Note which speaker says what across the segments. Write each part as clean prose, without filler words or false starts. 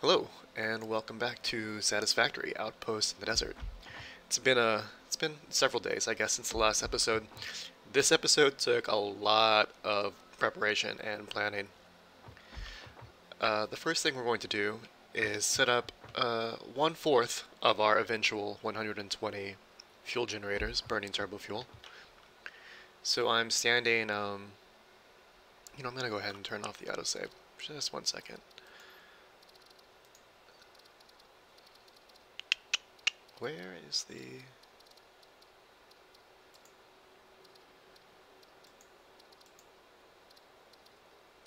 Speaker 1: Hello, and welcome back to Satisfactory Outposts in the Desert. It's been several days, I guess, since the last episode. This episode took a lot of preparation and planning. The first thing we're going to do is set up 1/4 of our eventual 120 fuel generators, burning turbo fuel. So I'm standing, I'm gonna go ahead and turn off the autosave. Just 1 second. Where is the...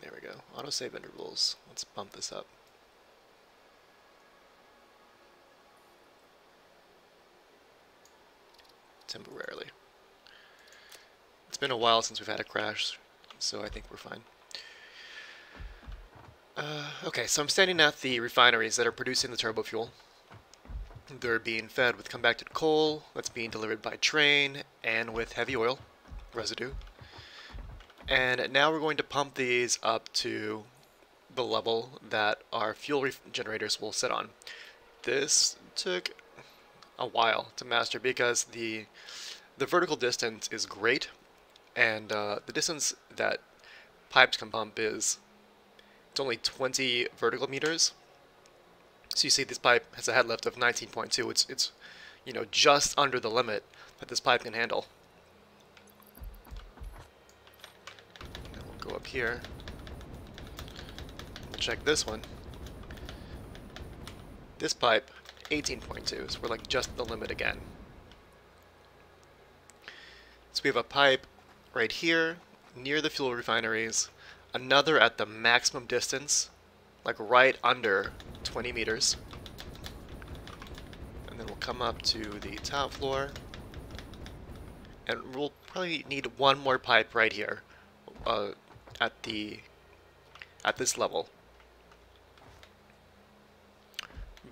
Speaker 1: There we go. Autosave intervals. Let's bump this up. Temporarily. It's been a while since we've had a crash, so I think we're fine. Okay, so I'm standing at the refineries that are producing the turbo fuel. They're being fed with compacted coal that's being delivered by train and with heavy oil residue. And now we're going to pump these up to the level that our fuel generators will sit on. This took a while to master because the vertical distance is great, and the distance that pipes can pump is it's only 20 vertical meters. So you see this pipe has a head lift of 19.2. It's just under the limit that this pipe can handle. And we'll go up here. We'll check this one. This pipe, 18.2, so we're like just the limit again. So we have a pipe right here near the fuel refineries, another at the maximum distance, like right under 20 meters. And then we'll come up to the top floor, and we'll probably need one more pipe right here at this level.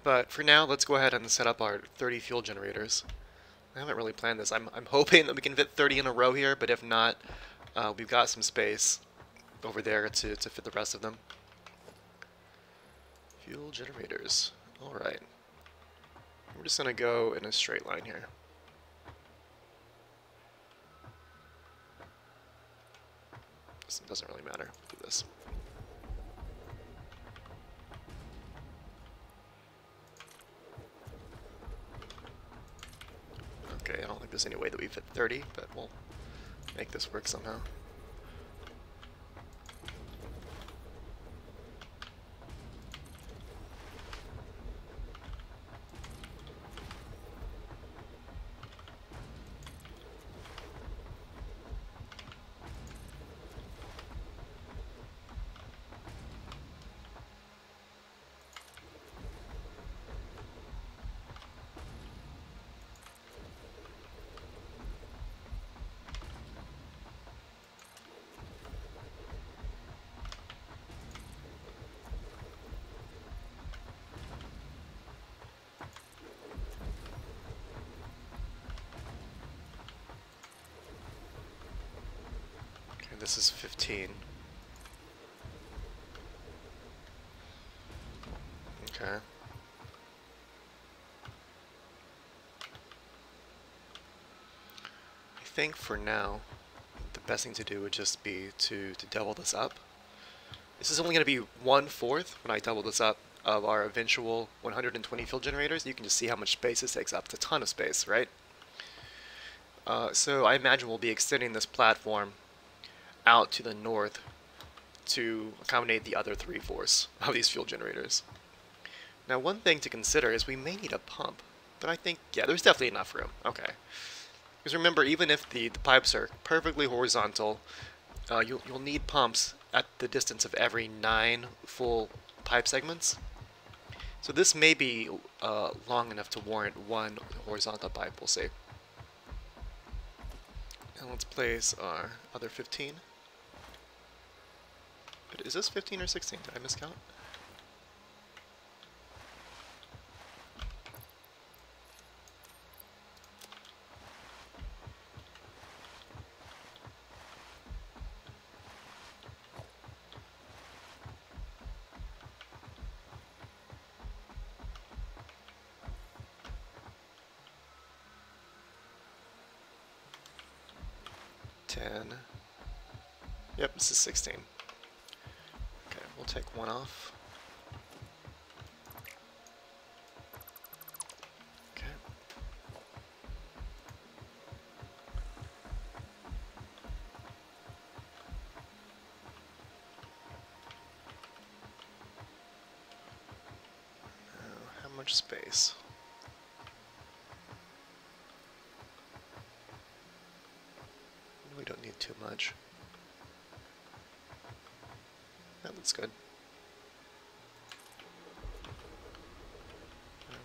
Speaker 1: But for now, let's go ahead and set up our 30 fuel generators. I haven't really planned this. I'm hoping that we can fit 30 in a row here, but if not, we've got some space over there to fit the rest of them. Fuel generators. Alright. We're just going to go in a straight line here. This doesn't really matter. We'll do this. Okay, I don't think there's any way that we fit 30, but we'll make this work somehow. This is 15. Okay. I think for now, the best thing to do would just be to double this up. This is only going to be 1/4 when I double this up of our eventual 120 fuel generators. You can just see how much space this takes up. It's a ton of space, right? So I imagine we'll be extending this platform out to the north to accommodate the other 3/4 of these fuel generators. Now, one thing to consider is we may need a pump, but I think, yeah, there's definitely enough room. Okay. Because remember, even if the pipes are perfectly horizontal, you'll need pumps at the distance of every 9 full pipe segments. So this may be long enough to warrant one horizontal pipe, we'll see. And let's place our other 15. Is this 15 or 16? Did I miscount? 10. Yep, this is 16. Okay, we'll take one off. Okay. Now, how much space? We don't need too much. That looks good. Okay.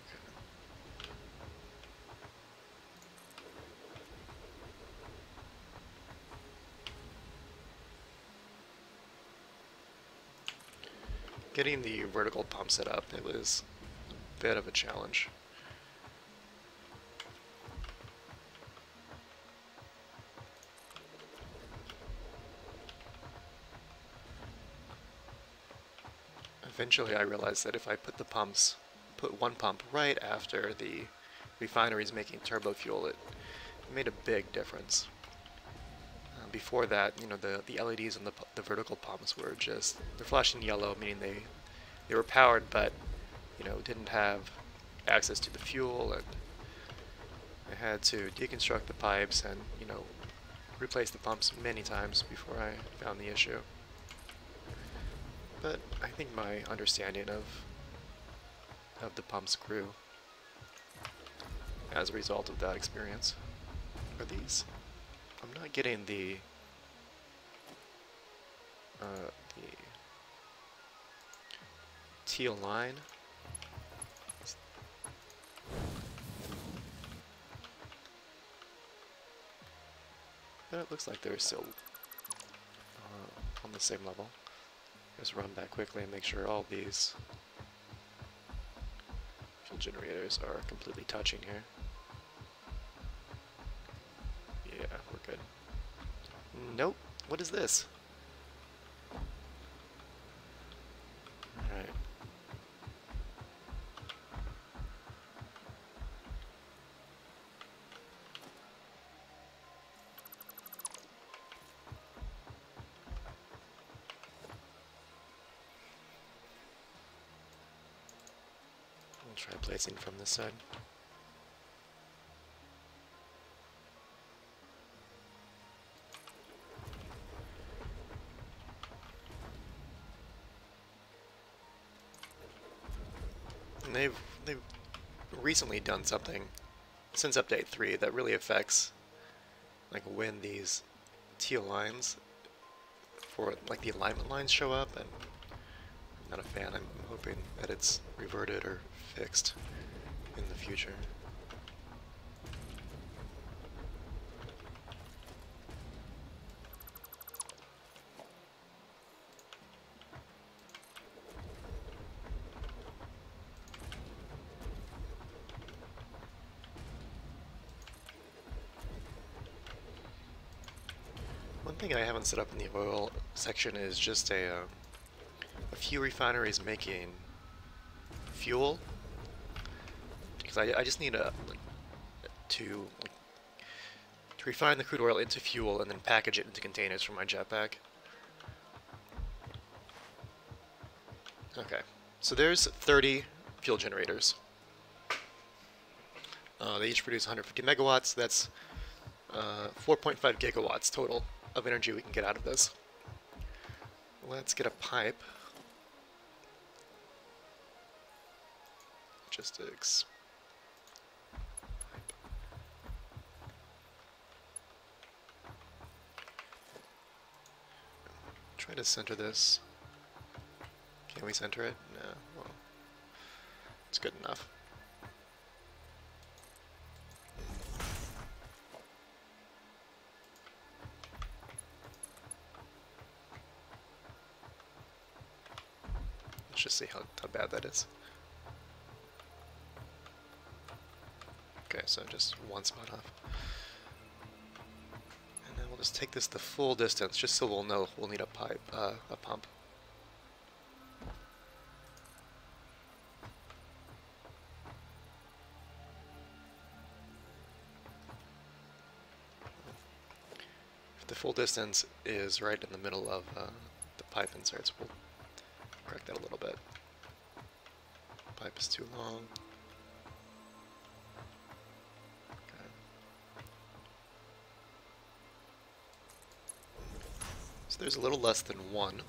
Speaker 1: Getting the vertical pump set up, it was a bit of a challenge. Eventually I realized that if I put one pump right after the refineries making turbo fuel, it made a big difference. Before that, you know, the LEDs on the vertical pumps were they're flashing yellow, meaning they were powered, but, you know, didn't have access to the fuel, and I had to deconstruct the pipes and, you know, replace the pumps many times before I found the issue. But I think my understanding of the pumps grew as a result of that experience. Are these? I'm not getting the teal line. But it looks like they're still on the same level. Just run back quickly and make sure all these fuel generators are completely touching here. Yeah, we're good. Nope. What is this? Alright. We'll try placing from this side. And they've recently done something since update 3 that really affects like when these teal lines for like the alignment lines show up, and I'm not a fan. I'm hoping that it's reverted or fixed in the future. One thing I haven't set up in the oil section is just a few refineries making fuel, because I just need to refine the crude oil into fuel and then package it into containers for my jetpack. Okay, so there's 30 fuel generators. They each produce 150 megawatts. That's 4.5 gigawatts total of energy we can get out of this. Let's get a pipe. Logistics. Pipe. Try to center this. Can we center it? No. Well, it's good enough. Let's just see how bad that is. Okay, so just one spot off. And then we'll just take this the full distance, just so we'll know we'll need a pipe, a pump. The full distance is right in the middle of the pipe inserts. We'll correct that a little bit. Pipe is too long. Okay. So there's a little less than 1.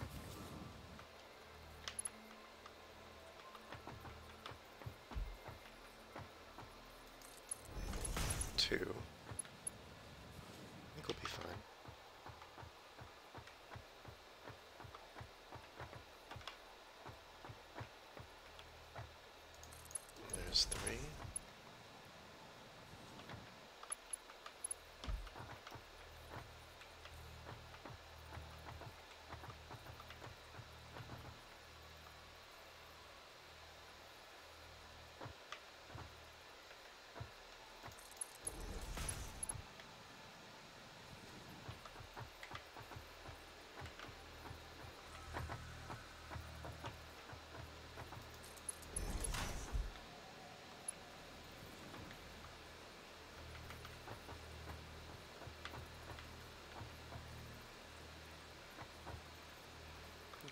Speaker 1: 2. I think we'll be fine. There's 3.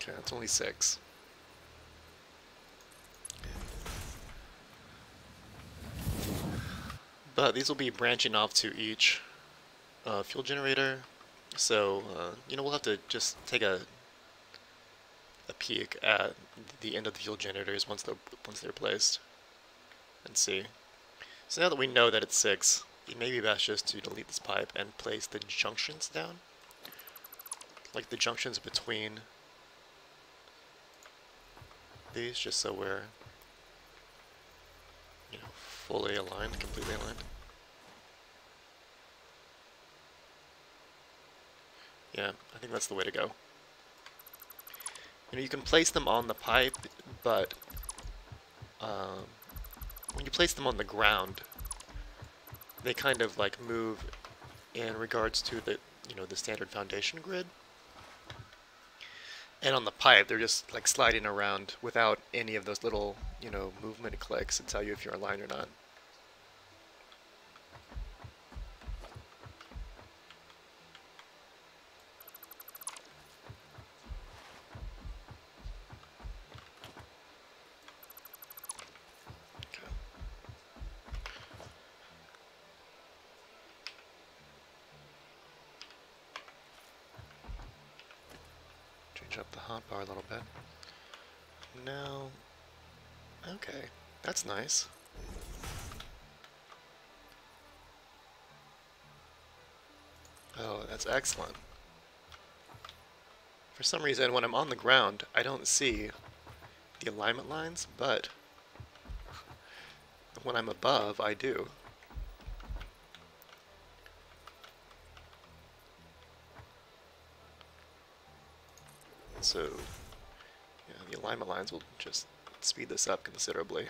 Speaker 1: Okay, that's only 6. But these will be branching off to each fuel generator, so you know, we'll have to just take a peek at the end of the fuel generators once they're placed and see. So now that we know that it's 6, it may be best just to delete this pipe and place the junctions down, like the junctions between these, just so we're, you know, fully aligned, completely aligned. Yeah, I think that's the way to go. You know, you can place them on the pipe, but when you place them on the ground, they kind of like move in regards to the, you know, the standard foundation grid. And on the pipe, they're just like sliding around without any of those little, you know, movement clicks to tell you if you're aligned or not. Up the hotbar a little bit. Now, okay, that's nice. Oh, that's excellent. For some reason, when I'm on the ground, I don't see the alignment lines, but when I'm above, I do. So, yeah, the alignment lines will just speed this up considerably.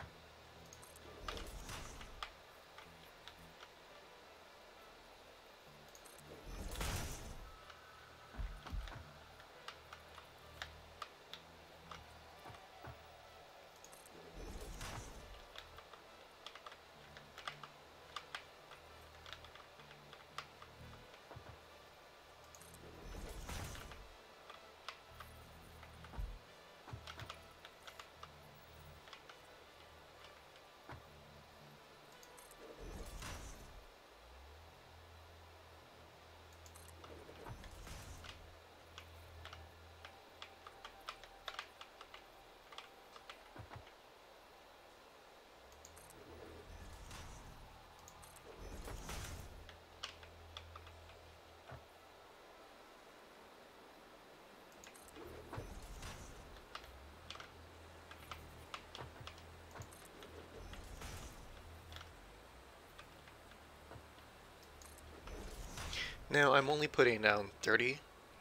Speaker 1: Now I'm only putting down 30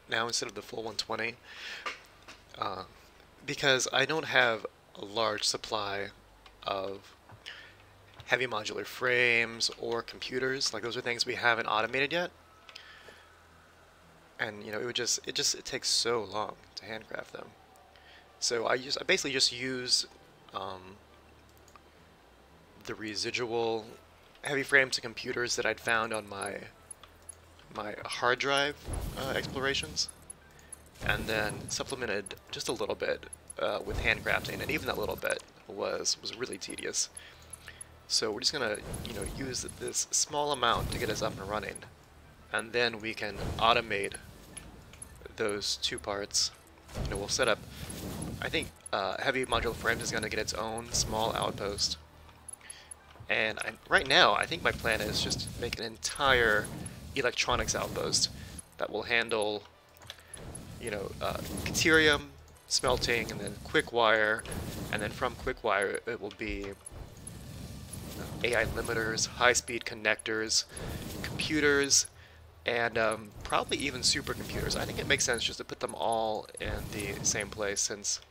Speaker 1: now instead of the full 120 because I don't have a large supply of heavy modular frames or computers. Like, those are things we haven't automated yet, and you know, it takes so long to handcraft them. So I basically just use the residual heavy frames and computers that I'd found on my my hard drive explorations, and then supplemented just a little bit with handcrafting, and even that little bit was really tedious. So we're just gonna, use this small amount to get us up and running, and then we can automate those two parts. We'll set up, I think heavy modular frames is gonna get its own small outpost. And right now, I think my plan is just to make an entire electronics outpost that will handle, Caterium, smelting, and then quick wire, and then from quick wire it will be AI limiters, high-speed connectors, computers, and probably even supercomputers. I think it makes sense just to put them all in the same place since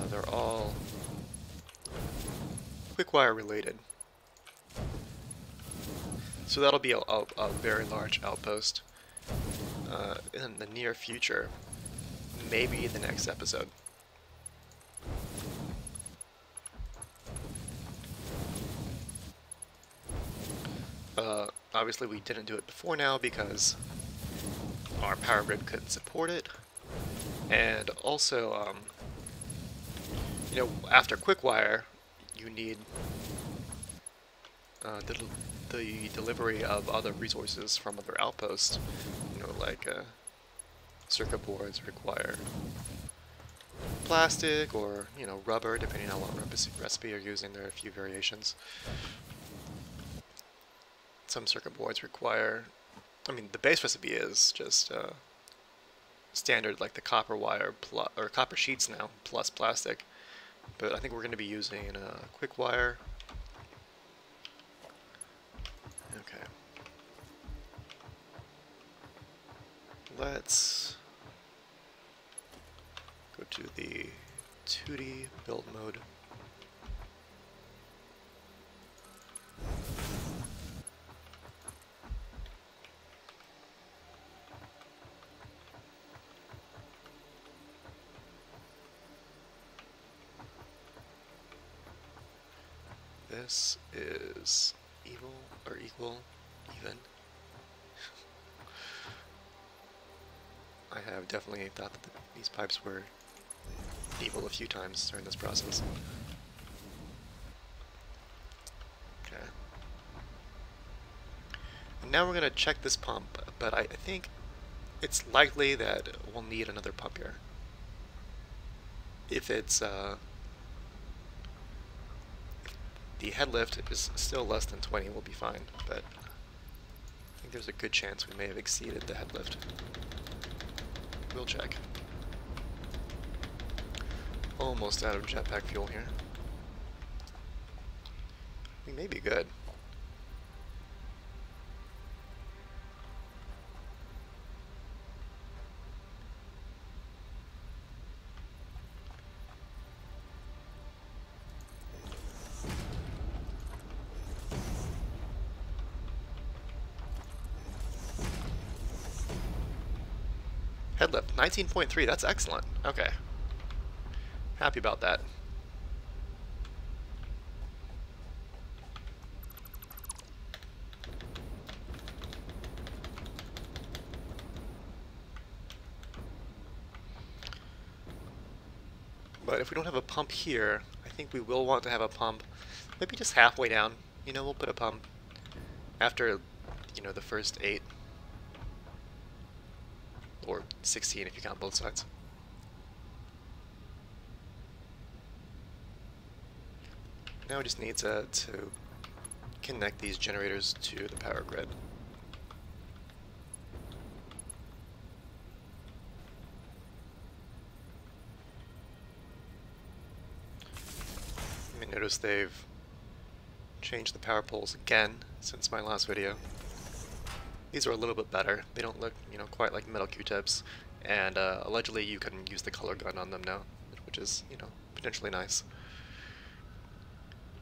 Speaker 1: they're all quick-wire related. So that'll be a very large outpost in the near future, maybe the next episode. Obviously we didn't do it before now because our power grid couldn't support it, and also after quick-wire you need the delivery of other resources from other outposts, like circuit boards require plastic or, rubber, depending on what recipe you're using. There are a few variations. Some circuit boards require, the base recipe is just standard, like the copper wire or copper sheets now plus plastic, but I think we're going to be using quick wire. Okay. Let's go to the 2D build mode. This is even. I have definitely thought that these pipes were evil a few times during this process. Okay. And now we're going to check this pump, but I think it's likely that we'll need another pump here. If it's the head lift is still less than 20, we'll be fine, but I think there's a good chance we may have exceeded the head lift. We'll check. Almost out of jetpack fuel here. We may be good. Head lift, 19.3, that's excellent. Okay. Happy about that. But if we don't have a pump here, I think we will want to have a pump maybe just halfway down. We'll put a pump after, the first 8. Or 16 if you count both sides. Now we just need to connect these generators to the power grid. You may notice they've changed the power poles again since my last video. These are a little bit better. They don't look, quite like metal Q-tips, and allegedly you can use the color gun on them now, which is, potentially nice.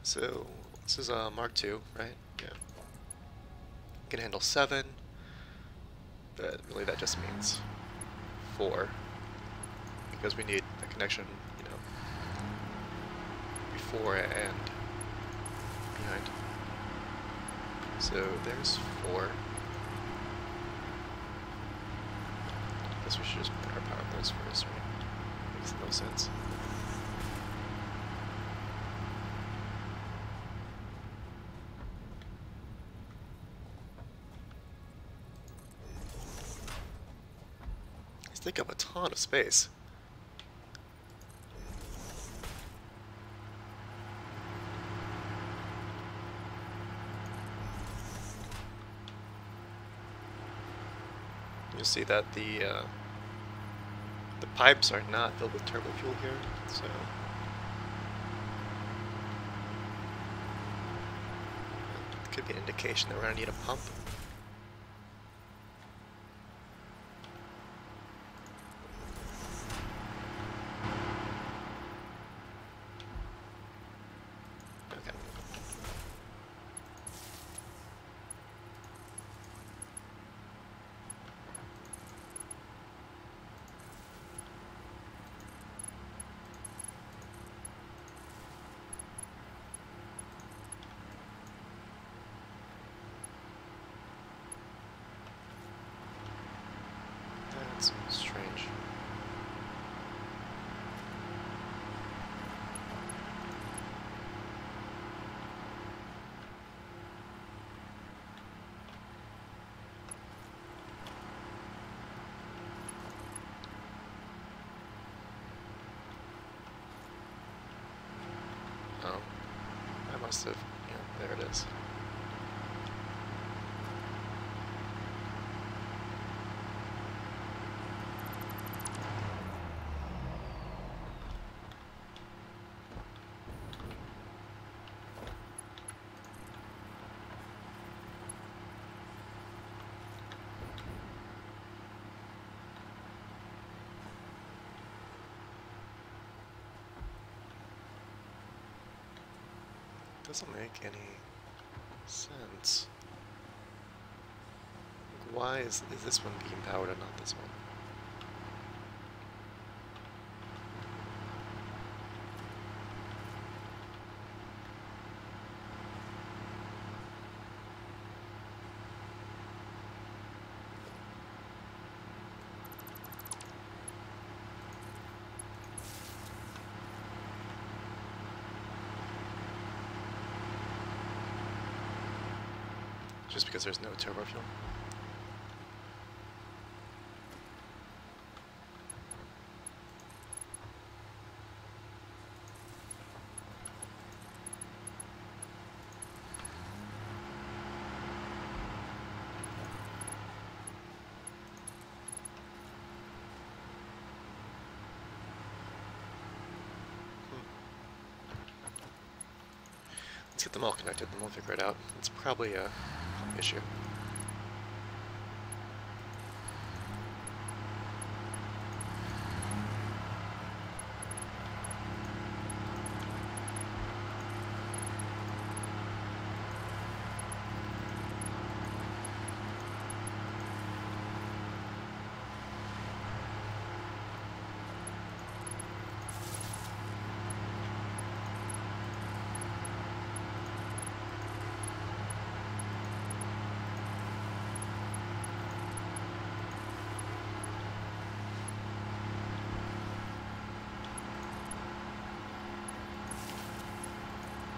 Speaker 1: So this is Mark II, right? Yeah. Can handle 7, but really that just means 4, because we need a connection, before and behind. So there's 4. guess we should just put our power poles first, right? Makes no sense. These take up a ton of space. You'll see that the pipes are not filled with turbo fuel here, so it could be an indication that we're going to need a pump. Okay. That's strange. Oh, I must have, yeah, there it is. Doesn't make any sense. Like, why is this one being powered and not this one? Just because there's no turbo fuel. Let's get them all connected, then we'll figure it out. It's probably a issue.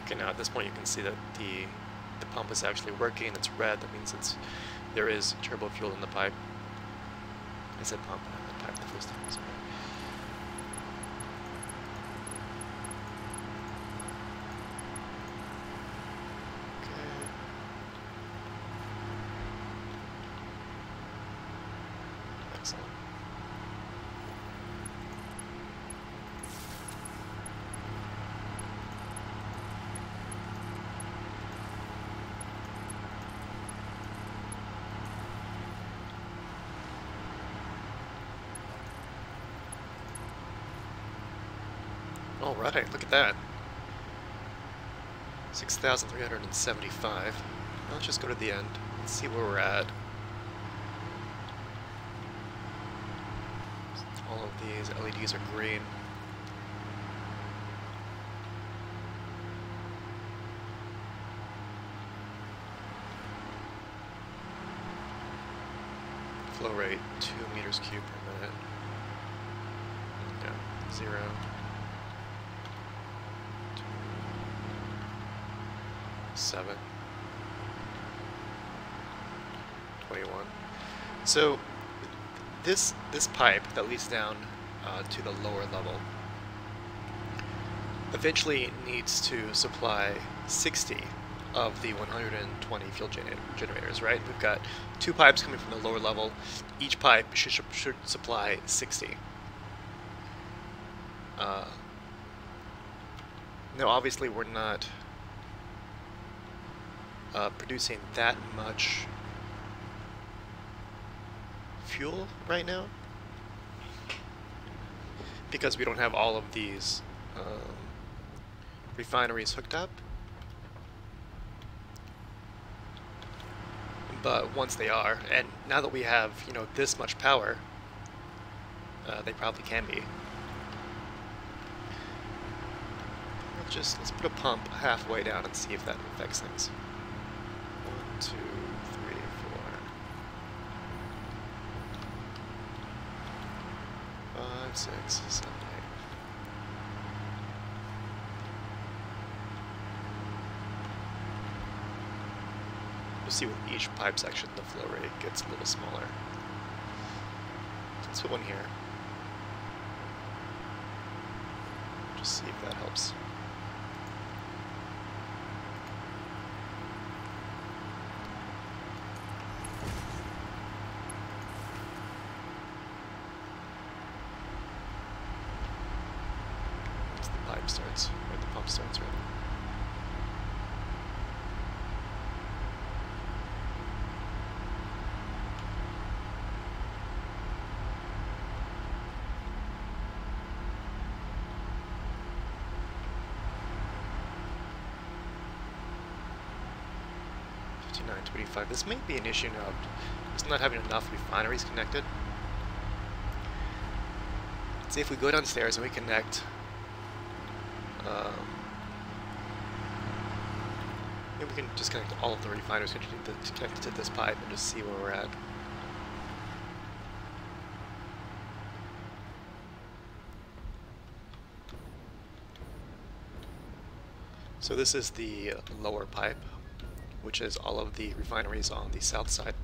Speaker 1: Okay, now at this point you can see that the pump is actually working. It's red. That means there is turbo fuel in the pipe. I said pump, I meant pipe the first time. Sorry. Okay. Excellent. All right, look at that. 6,375. Now let's just go to the end and see where we're at. All of these LEDs are green. Flow rate 2 meters cubed per minute. unit. Yeah, 0, 2, 7, 21. So this pipe that leads down to the lower level eventually needs to supply 60 of the 120 fuel generators, right? We've got 2 pipes coming from the lower level. Each pipe should supply 60. Now, obviously, we're not producing that much fuel right now because we don't have all of these refineries hooked up. But once they are, and now that we have, you know, this much power, they probably can be. Let's put a pump halfway down and see if that affects things. 1, 2, 3, 4, 5, 6, 7, 8. You'll see with each pipe section the flow rate gets a little smaller. Let's put one here. Just see if that helps. Once the pipe starts, or the pump starts, rather. This may be an issue now of just not having enough refineries connected. See, if we go downstairs and we connect, maybe we can just connect all of the refineries connected to this pipe and just see where we're at. So this is the lower pipe, which is all of the refineries on the south side.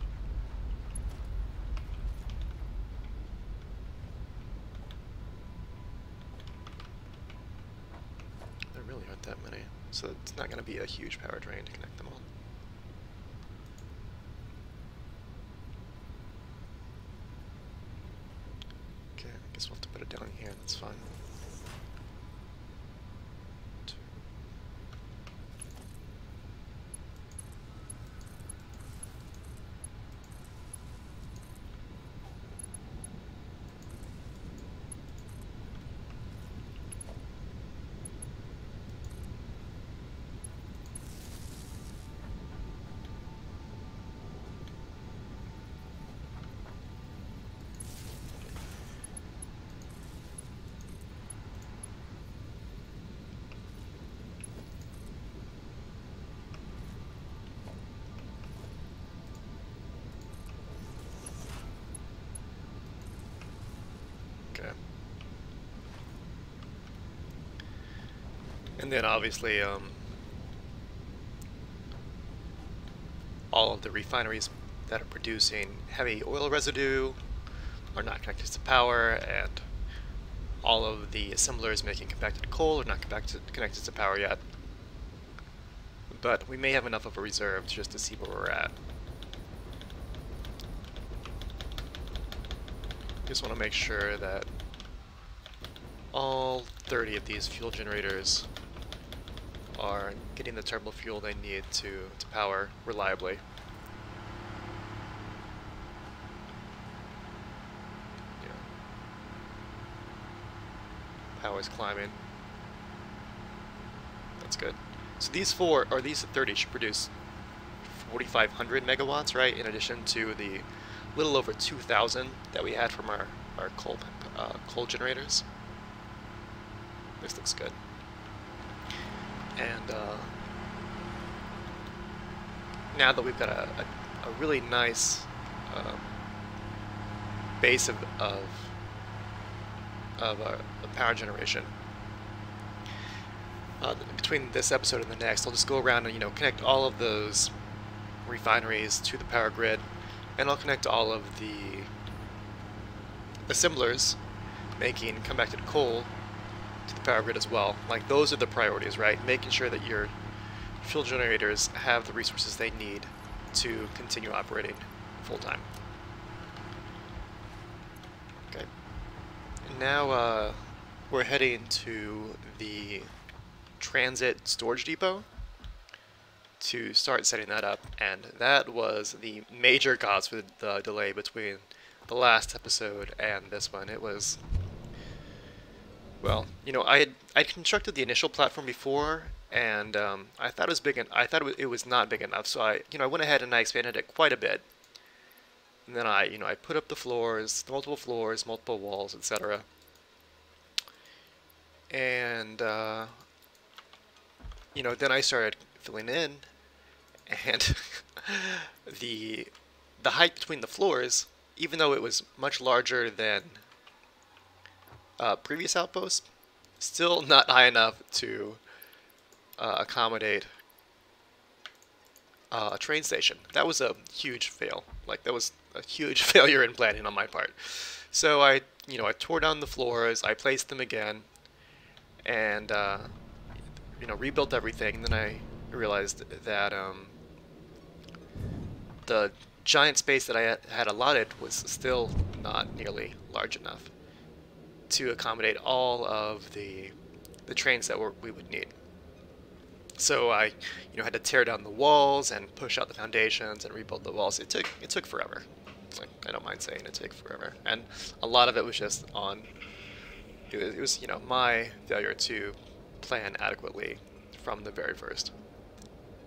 Speaker 1: There really aren't that many, so it's not going to be a huge power drain to connect them all. Okay, I guess we'll have to put it down here, that's fine. And then obviously all of the refineries that are producing heavy oil residue are not connected to power, and all of the assemblers making compacted coal are not connected to power yet. But we may have enough of a reserve just to see where we're at. Just want to make sure that all 30 of these fuel generators are getting the turbo fuel they need to power reliably. Yeah. Power's climbing. That's good. So these 30 should produce 4,500 megawatts, right? In addition to the little over 2,000 that we had from our coal generators. This looks good. And now that we've got a really nice base of of power generation. Between this episode and the next, I'll just go around and connect all of those refineries to the power grid, and I'll connect all of the assemblers making convected coal to the power grid as well. Like, those are the priorities, right? Making sure that your fuel generators have the resources they need to continue operating full time. Okay. Now we're heading to the transit storage depot to start setting that up, and that was the major cause for the delay between the last episode and this one. It was, well, I'd constructed the initial platform before, and I thought it was big, and I thought it was not big enough. So I went ahead and I expanded it quite a bit, and then I put up the floors, multiple floors, multiple walls, etc. And then I started filling in, and the height between the floors, even though it was much larger than previous outposts, still not high enough to accommodate a train station. That was a huge fail. Like, that was a huge failure in planning on my part. So I tore down the floors, I placed them again, and rebuilt everything. And then I realized that the giant space that I had allotted was still not nearly large enough to accommodate all of the trains that we would need. So I had to tear down the walls and push out the foundations and rebuild the walls. It took forever. It's like, I don't mind saying it took forever, and a lot of it was just on. It was my failure to plan adequately from the very first.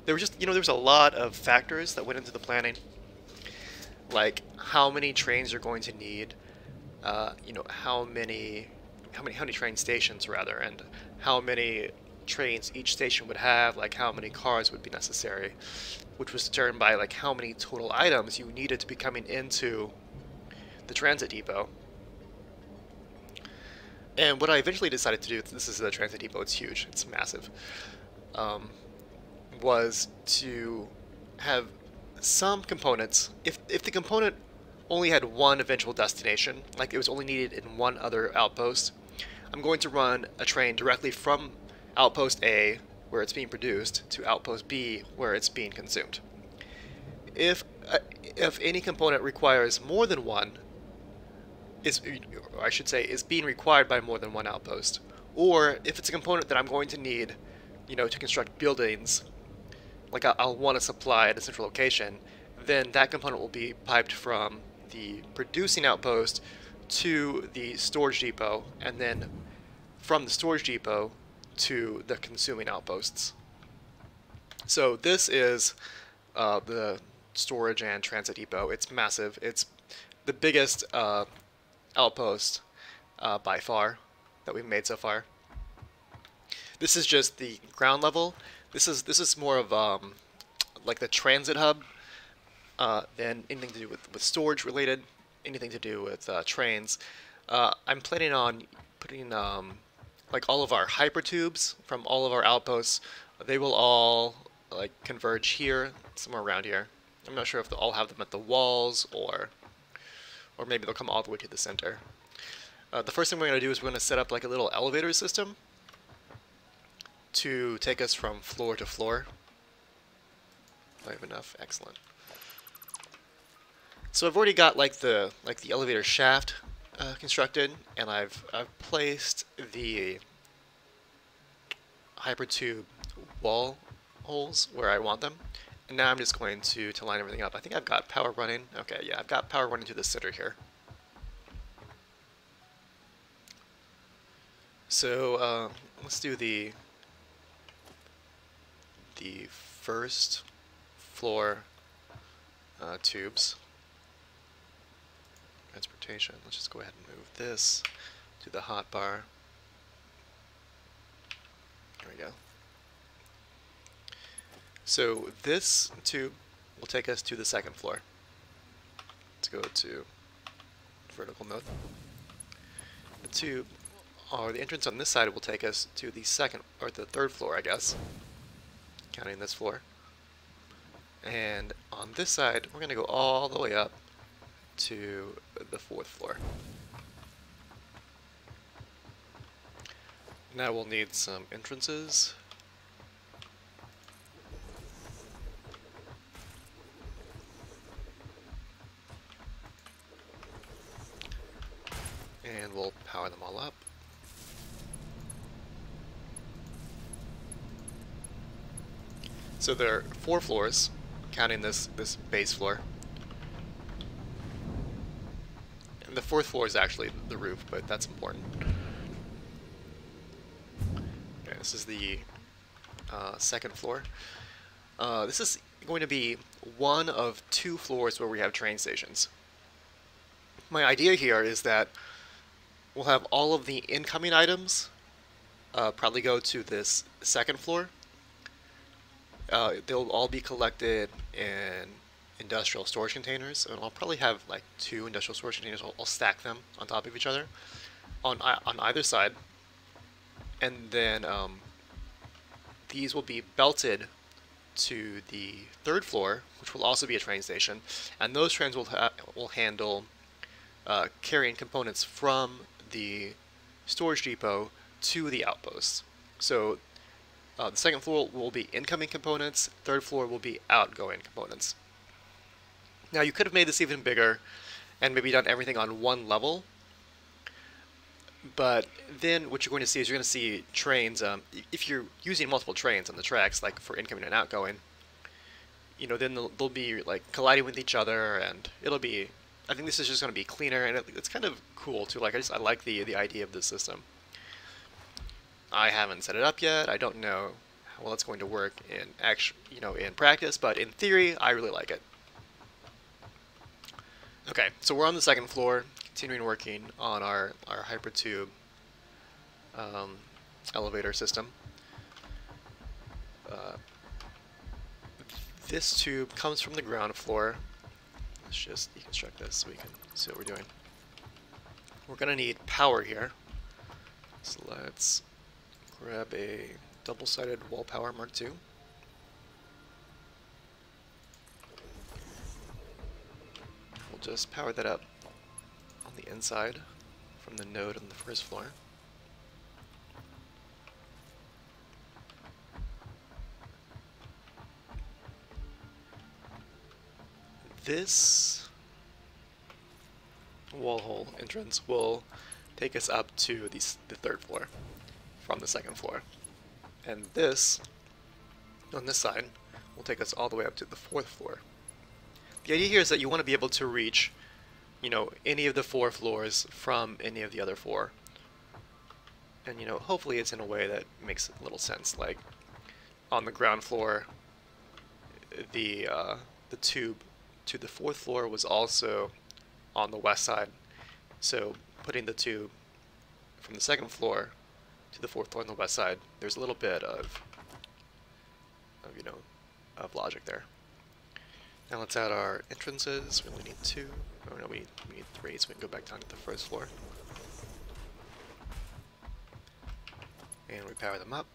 Speaker 1: There were just there was a lot of factors that went into the planning, like how many trains you're going to need, how many train stations rather, and how many trains each station would have, like how many cars would be necessary, which was determined by like how many total items you needed to be coming into the transit depot. And what I eventually decided to do, this is the transit depot, it's huge, it's massive, was to have some components, if the component only had one eventual destination, like it was only needed in one other outpost, I'm going to run a train directly from outpost A, where it's being produced, to outpost B, where it's being consumed. If any component requires more than one, is being required by more than one outpost, or if it's a component that I'm going to need, to construct buildings, like I'll want to supply at a central location, then that component will be piped from the producing outpost to the storage depot, and then from the storage depot to the consuming outposts. So this is the storage and transit depot. It's massive. It's the biggest outpost by far that we've made so far. This is just the ground level. This is more of like the transit hub than anything to do with storage related, anything to do with trains. I'm planning on putting like all of our hypertubes from all of our outposts. They will all like converge here, somewhere around here. I'm not sure if they'll all have them at the walls or maybe they'll come all the way to the center. The first thing we're going to do is we're going to set up like a little elevator system to take us from floor to floor. I have enough. Excellent. So I've already got like the elevator shaft constructed, and I've placed the hypertube wall holes where I want them. And now I'm just going to line everything up. I think I've got power running. Okay, yeah, I've got power running to the center here. So let's do the first floor tubes. Transportation. Let's just go ahead and move this to the hotbar. There we go. So this tube will take us to the second floor. Let's go to vertical mode. The tube or the entrance on this side will take us to the second, or the third floor, I guess, counting this floor. And on this side, we're going to go all the way up to the fourth floor. Now we'll need some entrances. And we'll power them all up. So there are 4 floors, counting this base floor. And the 4th floor is actually the roof, but that's important. Okay, this is the 2nd floor. This is going to be one of 2 floors where we have train stations. My idea here is that we'll have all of the incoming items probably go to this 2nd floor. They'll all be collected in industrial storage containers, and I'll probably have like 2 industrial storage containers. I'll stack them on top of each other on either side, and then these will be belted to the 3rd floor, which will also be a train station, and those trains will handle carrying components from the storage depot to the outposts. So the 2nd floor will be incoming components, 3rd floor will be outgoing components. Now you could have made this even bigger and maybe done everything on one level, but then what you're going to see is you're going to see trains, if you're using multiple trains on the tracks, like for incoming and outgoing, you know, then they'll be like colliding with each other, and it'll be, I think this is just going to be cleaner, and it's kind of cool too. Like I like the idea of this system. I haven't set it up yet. I don't know how well it's going to work in in practice, but in theory, I really like it. Okay, so we're on the 2nd floor, continuing working on our hypertube elevator system. This tube comes from the ground floor. Let's just deconstruct this so we can see what we're doing. We're going to need power here, so let's grab a double-sided wall power Mark II. We'll just power that up on the inside from the node on the 1st floor. This wall hole entrance will take us up to the 3rd floor from the 2nd floor. And this, on this side, will take us all the way up to the 4th floor. The idea here is that you want to be able to reach, you know, any of the 4 floors from any of the other 4. And, you know, hopefully it's in a way that makes a little sense. Like, on the ground floor, the tube to the 4th floor was also on the west side. So, putting the tube from the 2nd floor to the 4th floor on the west side, there's a little bit of logic there. Now let's add our entrances. We only need 2. Oh no, we need 3, so we can go back down to the 1st floor. And we power them up.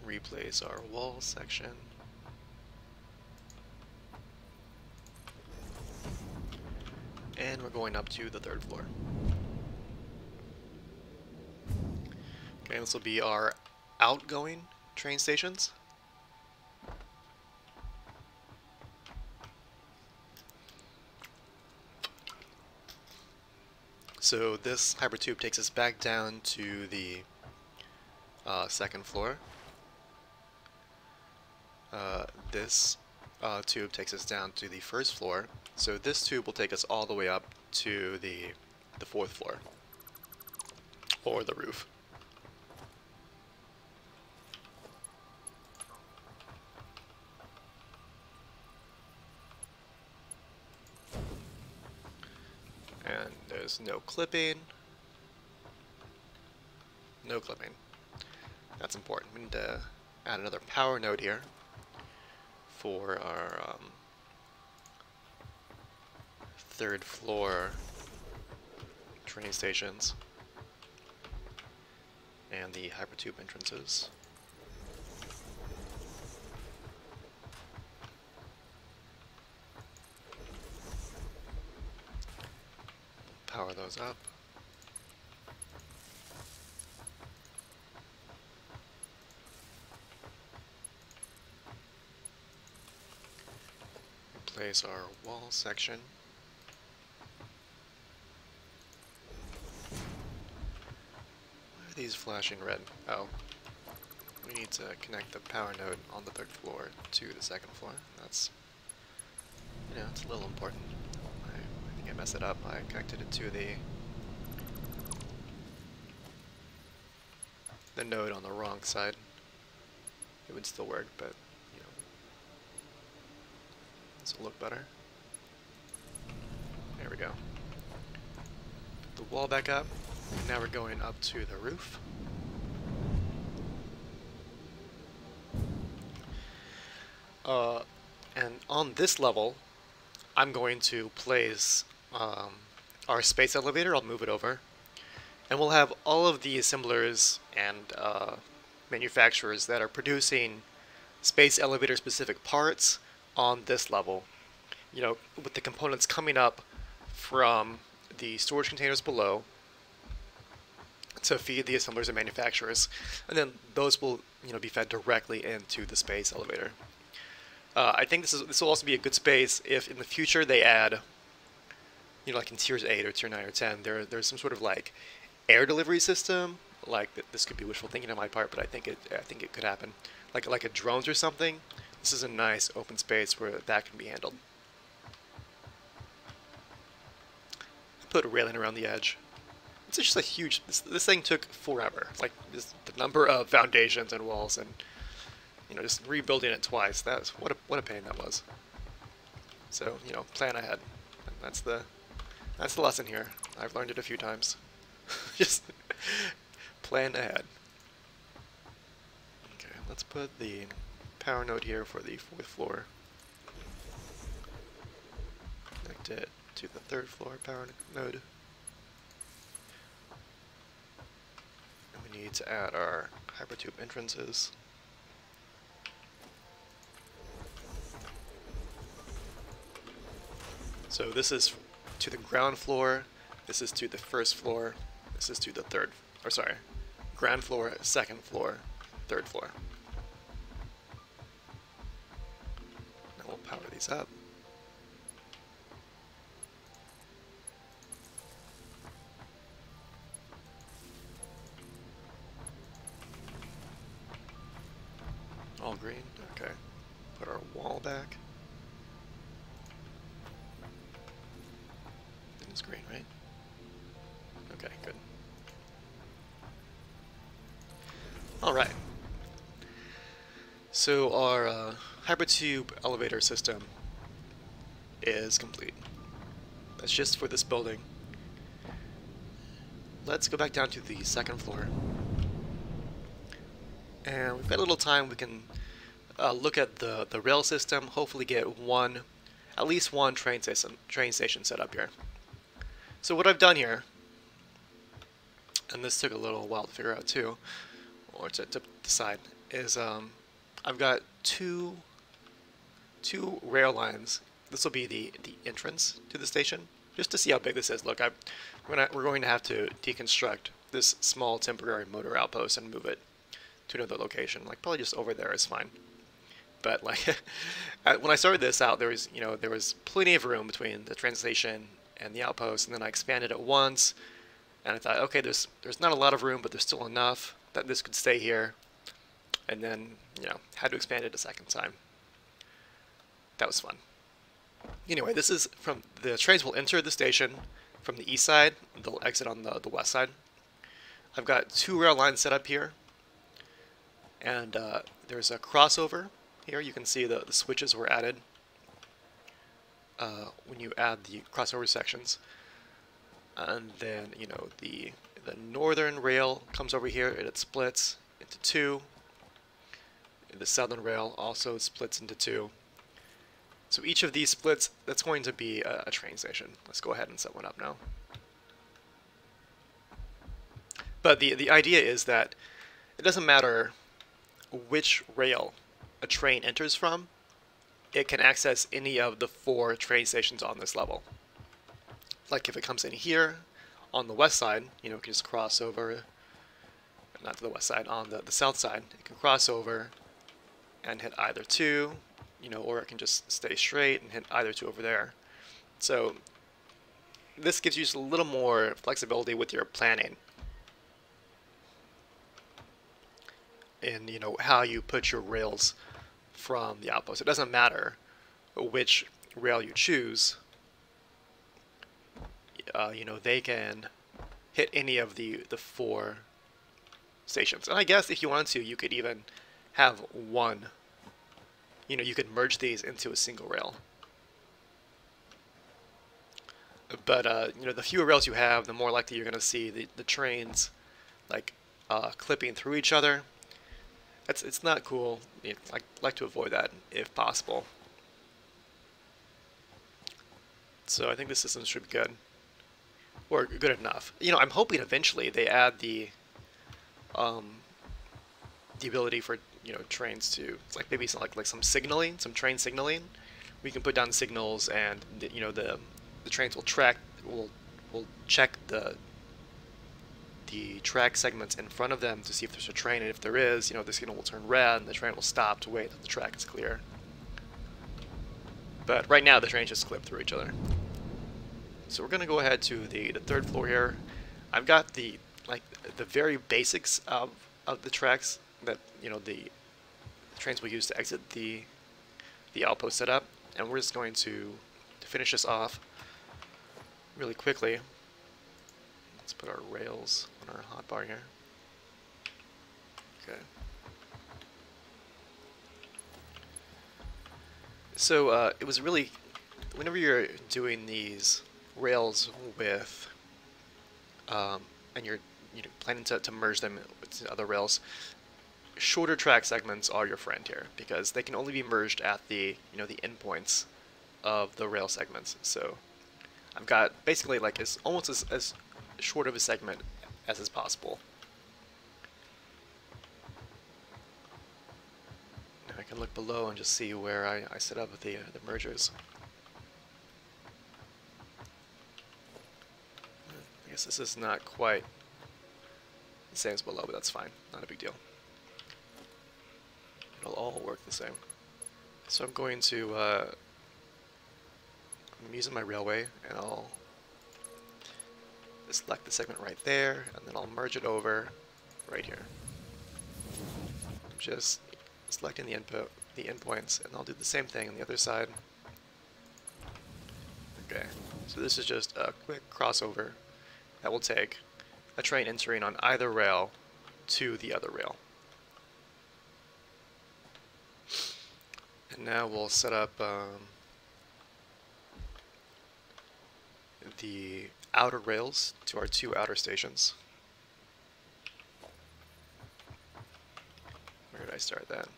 Speaker 1: Replace our wall section. And we're going up to the 3rd floor. Okay, this will be our outgoing train stations. So this hypertube takes us back down to the 2nd floor. This tube takes us down to the 1st floor. So this tube will take us all the way up to the 4th floor, or the roof. And there's no clipping. No clipping. That's important. We need to add another power node here for our third floor train stations and the hypertube entrances. Power those up. Replace our wall section. Why are these flashing red? Oh. We need to connect the power node on the third floor to the second floor. That's, you know, it's a little important. I think I messed it up. I connected it to the node on the wrong side. It would still work, but, you know, this will look better. There we go. Put the wall back up. And now we're going up to the roof. And on this level, I'm going to place our space elevator. I'll move it over. And we'll have all of the assemblers and manufacturers that are producing space elevator specific parts on this level. You know, with the components coming up from the storage containers below to feed the assemblers and manufacturers, and then those will, you know, be fed directly into the space elevator. I think this will also be a good space if in the future they add, you know, like in tiers 8 or tier 9 or 10, there's some sort of like air delivery system. Like this could be wishful thinking on my part, but I think it could happen. Like a drones or something. This is a nice open space where that can be handled. Put a railing around the edge. It's just a huge. This thing took forever. Like just the number of foundations and walls, and you know, just rebuilding it twice. That's what a pain that was. So you know, plan ahead. That's the lesson here. I've learned it a few times. Just plan ahead. Okay, let's put the power node here for the 4th floor. Connect it to the 3rd floor power node. And we need to add our hypertube entrances. So this is to the ground floor, this is to the 1st floor, this is to the 3rd, or sorry, ground floor, 2nd floor, 3rd floor. Now we'll power these up. All green, okay. Put our wall back. It's green, right? Okay, good. Alright. So our hypertube elevator system is complete. That's just for this building. Let's go back down to the 2nd floor. And we've got a little time. We can look at the rail system, hopefully get at least one train station set up here. So what I've done here, and this took a little while to figure out too, or to decide, is I've got two rail lines. This will be the entrance to the station, just to see how big this is. Look, we're going to have to deconstruct this small temporary motor outpost and move it to another location. Like probably just over there is fine. But like when I started this out, there was plenty of room between the train station and the outpost, and then I expanded it once, and I thought, okay, there's not a lot of room, but there's still enough that this could stay here, and then, you know, had to expand it a second time. That was fun. Anyway, this is from the trains will enter the station from the east side, they'll exit on the west side. I've got 2 rail lines set up here, and there's a crossover here. You can see the switches were added when you add the crossover sections, and then, you know, the northern rail comes over here and it splits into 2. The southern rail also splits into 2, So each of these splits, that's going to be a train station. Let's go ahead and set one up now. But the idea is that it doesn't matter which rail a train enters from, it can access any of the 4 train stations on this level. Like if it comes in here on the west side, you know, it can just cross over, not to the west side, on the south side, it can cross over and hit either 2, you know, or it can just stay straight and hit either 2 over there. So this gives you just a little more flexibility with your planning and, you know, how you put your rails from the outpost. It doesn't matter which rail you choose. You know, they can hit any of the 4 stations. And I guess if you wanted to, you could even have one. You know, you could merge these into a single rail. But you know, the fewer rails you have, the more likely you're going to see the trains like clipping through each other. It's not cool. You know, I like to avoid that if possible. So I think the system should be good, or good enough. You know, I'm hoping eventually they add the ability for, you know, trains to, it's like maybe some, like some signaling, some train signaling. We can put down signals, and you know, the trains will will check the track segments in front of them to see if there's a train, and if there is, you know, the signal will turn red and the train will stop to wait until the track is clear. But right now the trains just clip through each other. So we're going to go ahead to the 3rd floor here. I've got the very basics of the tracks that, you know, the trains will use to exit the outpost setup, and we're just going to finish this off really quickly. Let's put our rails on our hotbar here. Okay. So it was really, whenever you're doing these rails with, and you're, you know, planning to merge them with other rails, shorter track segments are your friend here, because they can only be merged at the, you know, the endpoints of the rail segments. So I've got basically like almost as short of a segment as is possible. Now I can look below and just see where I set up the mergers. I guess this is not quite the same as below, but that's fine. Not a big deal. It'll all work the same. So I'm going to, I'm using my railway, and I'll select the segment right there, and then I'll merge it over right here. I'm just selecting the endpoints, and I'll do the same thing on the other side. Okay, so this is just a quick crossover that will take a train entering on either rail to the other rail. And now we'll set up the outer rails to our 2 outer stations. Where did I start that?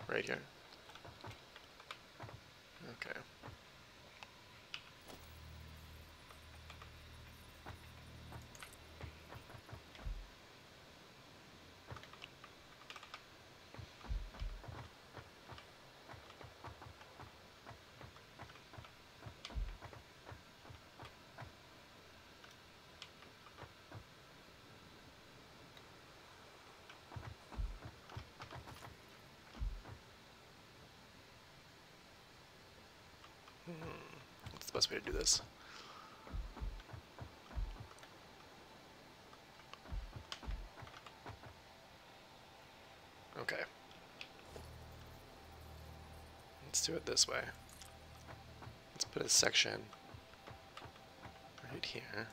Speaker 1: Right here. Okay. What's the best way to do this? Okay. Let's do it this way. Let's put a section right here.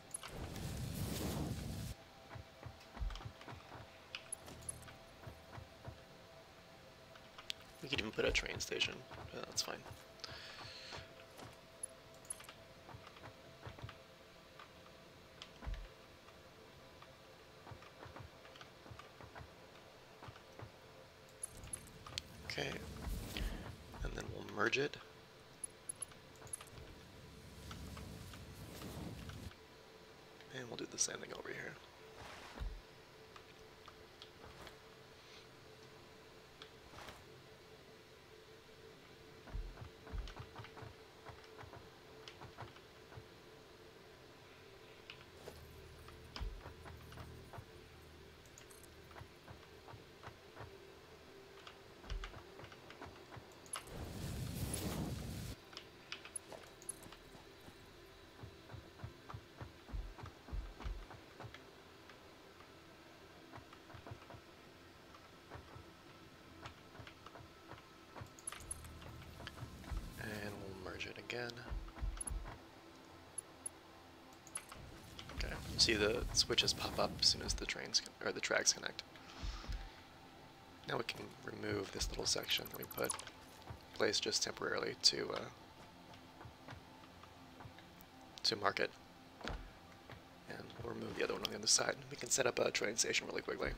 Speaker 1: We could even put a train station, but that's fine. Okay, and then we'll merge it do the same thing over here. It again. Okay, see the switches pop up as soon as the trains or the tracks connect. Now we can remove this little section that we placed just temporarily to mark it, and we'll remove the other one on the other side. We can set up a train station really quickly.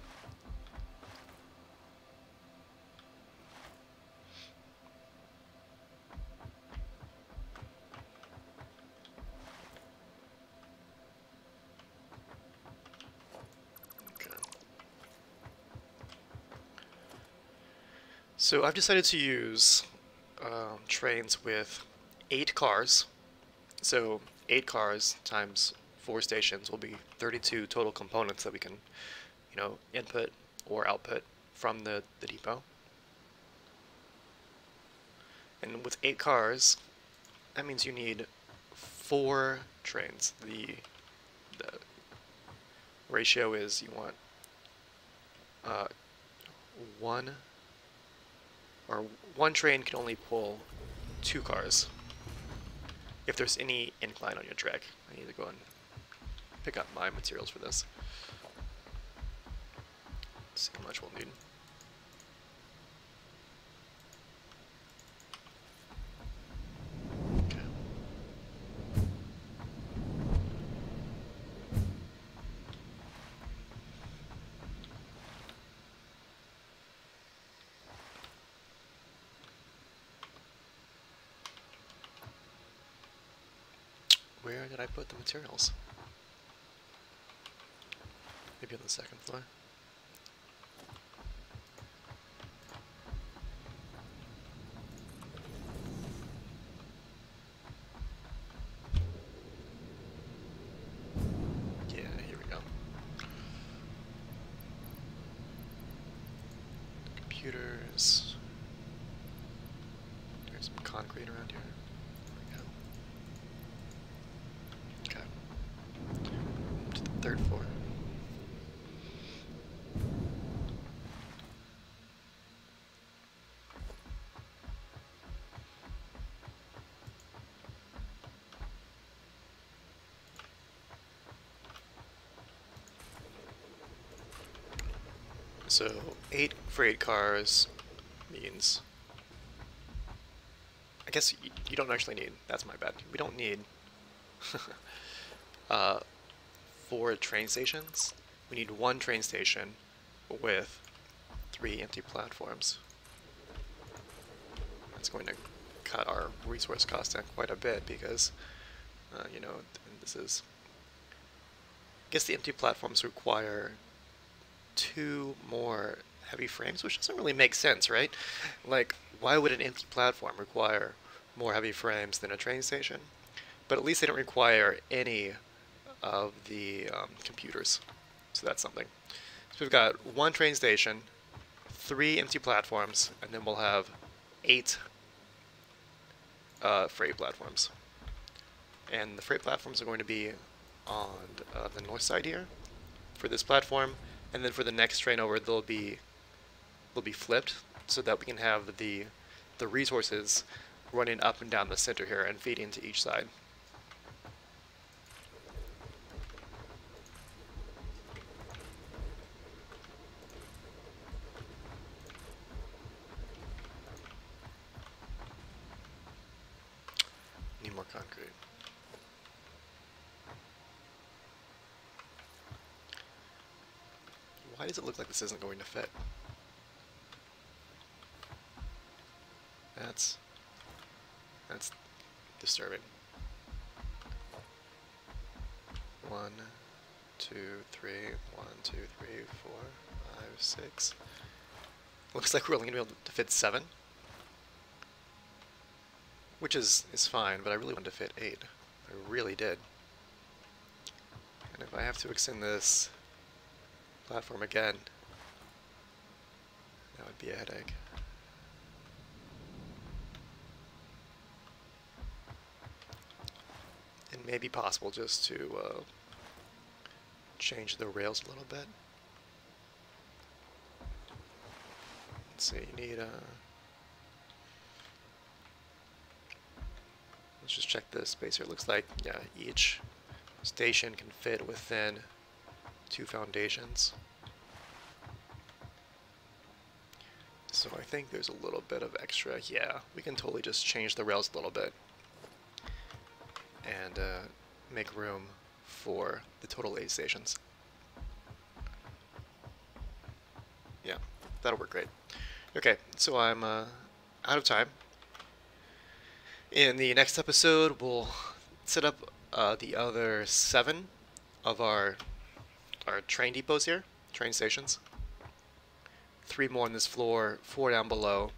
Speaker 1: So I've decided to use trains with 8 cars. So 8 cars times 4 stations will be 32 total components that we can, input or output from the depot. And with 8 cars, that means you need 4 trains. The ratio is you want one train can only pull 2 cars if there's any incline on your track. I need to go and pick up my materials for this. Let's see how much we'll need. Okay. Where did I put the materials? Maybe on the 2nd floor? Yeah, here we go. Computers. There's some concrete around here. To the 3rd floor. So 8 freight cars means, I guess you don't actually need, that's my bad, we don't need 4 train stations. We need 1 train station with 3 empty platforms. That's going to cut our resource cost down quite a bit because, this is, I guess the empty platforms require 2 more heavy frames, which doesn't really make sense, right? Like, why would an empty platform require more heavy frames than a train station? But at least they don't require any of the computers, so that's something. So we've got 1 train station, 3 empty platforms, and then we'll have 8 freight platforms. And the freight platforms are going to be on the north side here for this platform, and then for the next train over they'll be flipped so that we can have the resources running up and down the center here and feeding to each side. Need more concrete. Why does it look like this isn't going to fit? That's disturbing. 1, 2, 3, 1, 2, 3, 4, 5, 6. Looks like we're only going to be able to fit 7. Which is fine, but I really wanted to fit 8. I really did. And if I have to extend this platform again, that would be a headache. It may be possible just to change the rails a little bit. Let's see, you need let's just check the space here. It looks like, yeah, each station can fit within 2 foundations. So I think there's a little bit of extra. Yeah, we can totally just change the rails a little bit and make room for the total 8 stations. Yeah, that'll work great. Okay, so I'm out of time. In the next episode, we'll set up the other 7 of our train depots here, train stations. 3 more on this floor, 4 down below.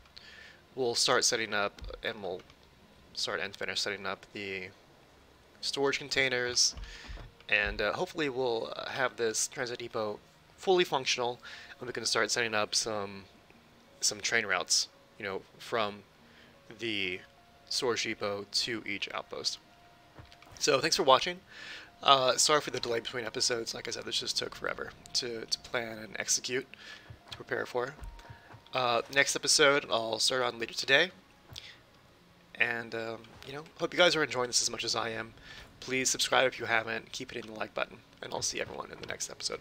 Speaker 1: We'll start setting up, and we'll start and finish setting up the storage containers, and hopefully we'll have this transit depot fully functional, and we can start setting up some train routes, you know, from the storage depot to each outpost. So thanks for watching. Sorry for the delay between episodes. Like I said, this just took forever to plan and execute, to prepare for. Next episode I'll start on later today. And, you know, hope you guys are enjoying this as much as I am. Please subscribe if you haven't. Keep hitting the like button. And I'll see everyone in the next episode.